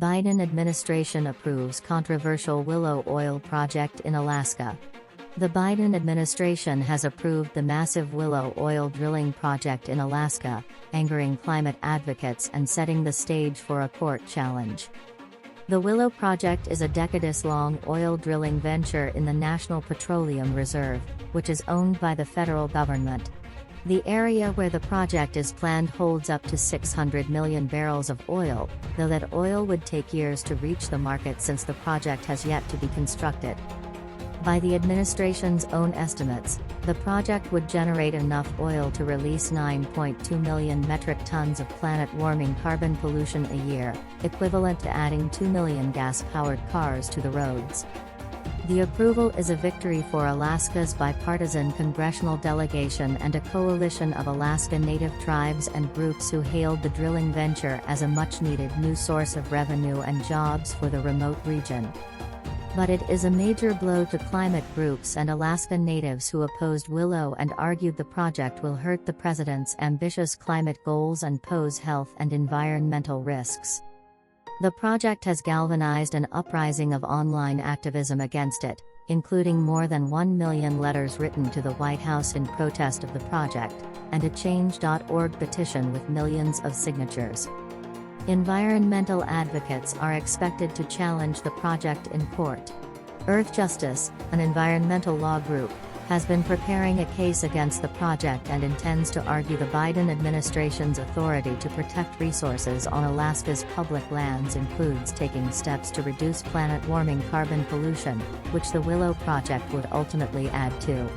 Biden administration approves controversial Willow oil project in Alaska. The Biden administration has approved the massive Willow oil drilling project in Alaska, angering climate advocates and setting the stage for a court challenge. The Willow project is a decades-long oil drilling venture in the National Petroleum Reserve, which is owned by the federal government. The area where the project is planned holds up to 600 million barrels of oil, though that oil would take years to reach the market since the project has yet to be constructed. By the administration's own estimates, the project would generate enough oil to release 9.2 million metric tons of planet-warming carbon pollution a year, equivalent to adding 2 million gas-powered cars to the roads. The approval is a victory for Alaska's bipartisan congressional delegation and a coalition of Alaska Native tribes and groups who hailed the drilling venture as a much-needed new source of revenue and jobs for the remote region. But it is a major blow to climate groups and Alaska Natives who opposed Willow and argued the project will hurt the president's ambitious climate goals and pose health and environmental risks. The project has galvanized an uprising of online activism against it, including more than 1 million letters written to the White House in protest of the project, and a Change.org petition with millions of signatures. Environmental advocates are expected to challenge the project in court. Earth Justice, an environmental law group, has been preparing a case against the project and intends to argue the Biden administration's authority to protect resources on Alaska's public lands includes taking steps to reduce planet-warming carbon pollution, which the Willow project would ultimately add to.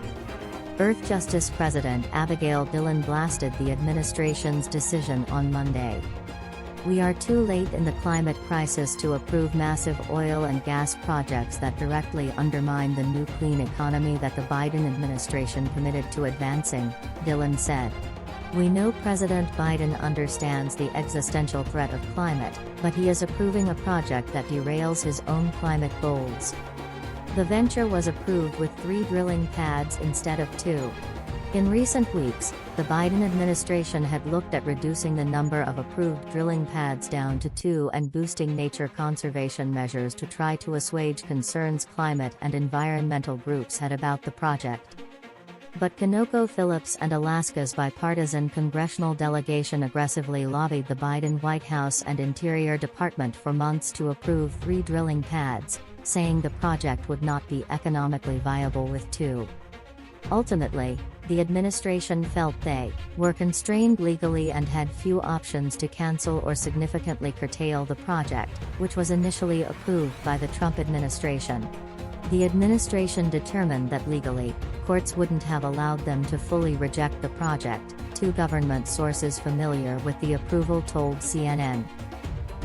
Earth Justice President Abigail Dillon blasted the administration's decision on Monday. "We are too late in the climate crisis to approve massive oil and gas projects that directly undermine the new clean economy that the Biden administration committed to advancing," Dillon said. "We know President Biden understands the existential threat of climate, but he is approving a project that derails his own climate goals." The venture was approved with 3 drilling pads instead of 2. In recent weeks, the Biden administration had looked at reducing the number of approved drilling pads down to 2 and boosting nature conservation measures to try to assuage concerns climate and environmental groups had about the project. But ConocoPhillips and Alaska's bipartisan congressional delegation aggressively lobbied the Biden White House and Interior Department for months to approve 3 drilling pads, saying the project would not be economically viable with 2. Ultimately, the administration felt they were constrained legally and had few options to cancel or significantly curtail the project, which was initially approved by the Trump administration. The administration determined that legally, courts wouldn't have allowed them to fully reject the project, 2 government sources familiar with the approval told CNN.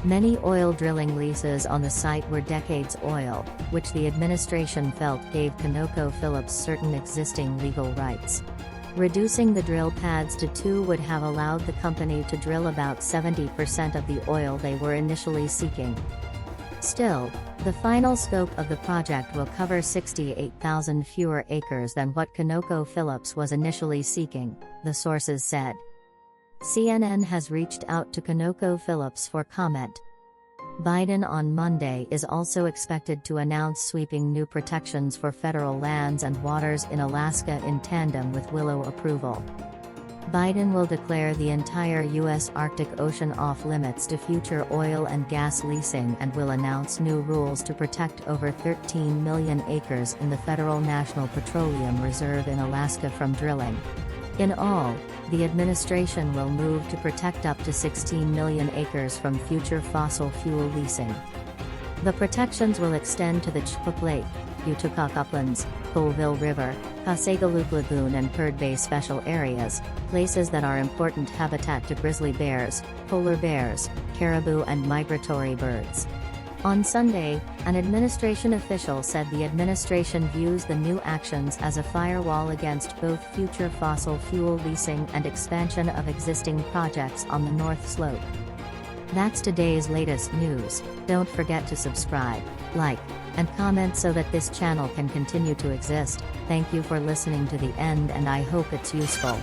Many oil drilling leases on the site were decades oil, which the administration felt gave ConocoPhillips certain existing legal rights. Reducing the drill pads to 2 would have allowed the company to drill about 70% of the oil they were initially seeking. Still, the final scope of the project will cover 68,000 fewer acres than what ConocoPhillips was initially seeking, the sources said. CNN has reached out to ConocoPhillips for comment. Biden on Monday is also expected to announce sweeping new protections for federal lands and waters in Alaska in tandem with Willow approval. Biden will declare the entire U.S. Arctic Ocean off-limits to future oil and gas leasing and will announce new rules to protect over 13 million acres in the Federal National Petroleum Reserve in Alaska from drilling. In all, the administration will move to protect up to 16 million acres from future fossil fuel leasing. The protections will extend to the Chippewa Lake, Utukok Uplands, Colville River, Kasegaluk Lagoon and Kurd Bay Special Areas, places that are important habitat to grizzly bears, polar bears, caribou and migratory birds. On Sunday, an administration official said the administration views the new actions as a firewall against both future fossil fuel leasing and expansion of existing projects on the North Slope. That's today's latest news. Don't forget to subscribe, like, and comment so that this channel can continue to exist. Thank you for listening to the end and I hope it's useful.